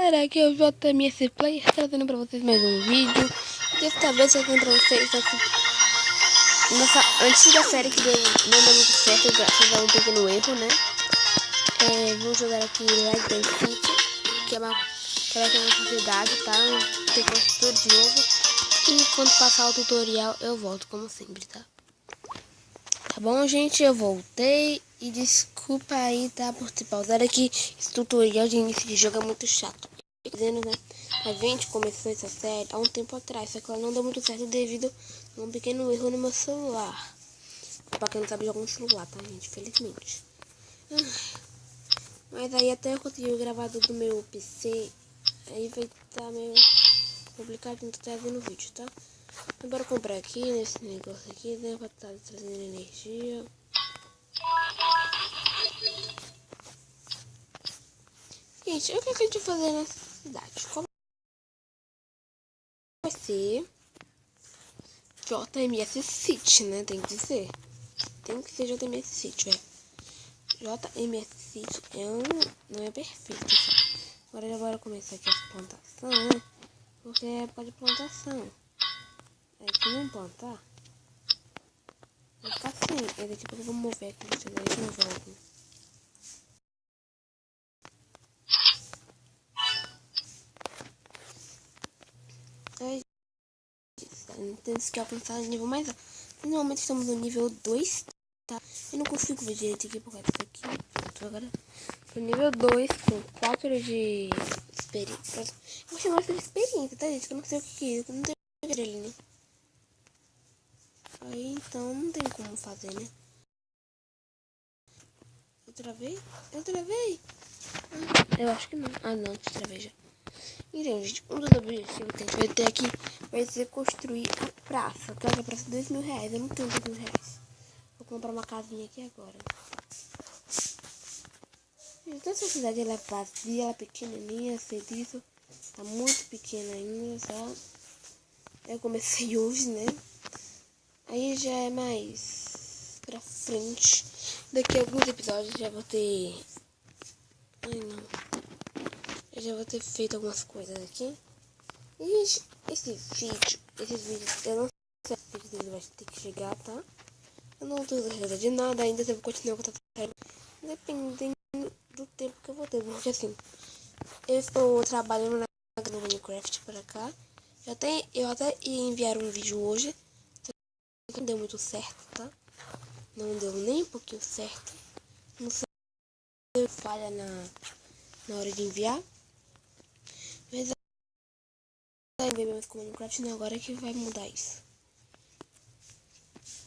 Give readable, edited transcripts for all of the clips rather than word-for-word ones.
galera, aqui é o JMS Player trazendo pra vocês mais um vídeo. Desta vez eu tenho pra vocês nossa antiga série que não deu muito certo graças a um pequeno erro, né? Vamos jogar aqui Light Bank City, que é uma cidade, tá? Tem que construir de novo. E quando passar o tutorial eu volto como sempre, tá? Tá bom, gente? Eu voltei e desculpa aí, tá? Por ter pausado aqui. Esse tutorial de início de jogo é muito chato. Dizendo, né? A gente começou essa série há um tempo atrás, só que ela não deu muito certo devido a um pequeno erro no meu celular. Pra quem não sabe jogar no celular, tá, gente? Felizmente. Mas aí até eu conseguir gravar do meu PC, aí vai estar meio complicado, não tô trazendo vídeo, tá? Bora comprar aqui nesse negócio aqui, né? Pra estar trazendo energia. Gente, o que a gente vai fazer nessa cidade? Como vai ser JMS City, né? Tem que dizer. Tem que ser JMS City, JMS City não é perfeito. Assim. Agora já bora começar aqui as plantações, né? Porque é época de plantação. Se não plantar, vai ficar assim. É tipo, eu vou mover aqui, deixa eu ver se não volta. Temos que alcançar o nível mais alto. Normalmente estamos no nível 2, tá? Eu não consigo ver direito aqui por causa disso aqui. Tô agora no nível 2 com 4 de experiência. Eu vou chamar isso de experiência, tá, gente? Eu não sei o que é isso. Eu não tenho ali, né? Aí então não tem como fazer, né? Eu travei? Eu acho que não. Ah, não, travei já. Então, gente, um dos objetivos que a gente vai ter aqui vai ser construir a praça, tá? A praça de R$2.000. Eu não tenho R$2.000. Vou comprar uma casinha aqui agora. Então, essa cidade ela é vazia, ela é pequenininha, sei disso. Tá muito pequena ainda, só. Eu comecei hoje, né? Aí já é mais pra frente. Daqui a alguns episódios já vou ter... Ai, não. Eu já vou ter feito algumas coisas aqui. E esses vídeos, eu não sei se o vídeo dele vai ter que chegar, tá? Eu não tenho certeza de nada ainda, eu vou continuar com essa série. Dependendo do tempo que eu vou ter, porque assim, eu estou trabalhando no Minecraft para cá. Eu até ia enviar um vídeo hoje, só que não deu muito certo, tá? Não deu nem um pouquinho certo. Não sei se falha na hora de enviar. Mas aí ver mais com Minecraft, não, agora que vai mudar isso.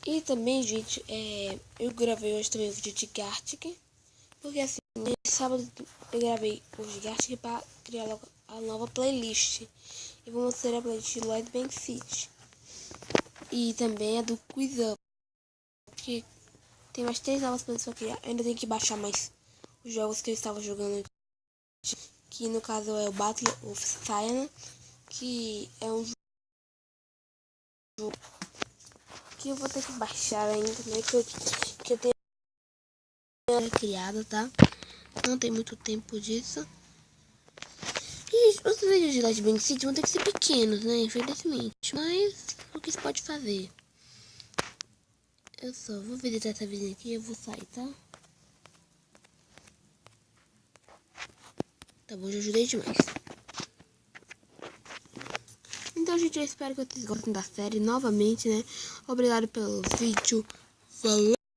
E também, gente, eu gravei hoje também o vídeo de Gartic. Porque assim, nesse sábado eu gravei o de Gartic para criar logo a nova playlist. E vou mostrar a playlist do Light Bank City. E também a do Quiz Up. Porque tem mais 3 novas playlists pra criar. Eu ainda tenho que baixar mais os jogos que eu estava jogando. Que no caso é o Battle of Siena. Que é um jogo que eu vou ter que baixar ainda, né? Que eu tenho criado, tá? Não tem muito tempo disso. E os vídeos de Light Bank City vão ter que ser pequenos, né? Infelizmente. Mas o que se pode fazer? Eu só vou visitar essa vizinha aqui e eu vou sair, tá? Tá bom, já ajudei demais. Então, gente, eu espero que vocês gostem da série novamente, né? Obrigado pelo vídeo. Falou!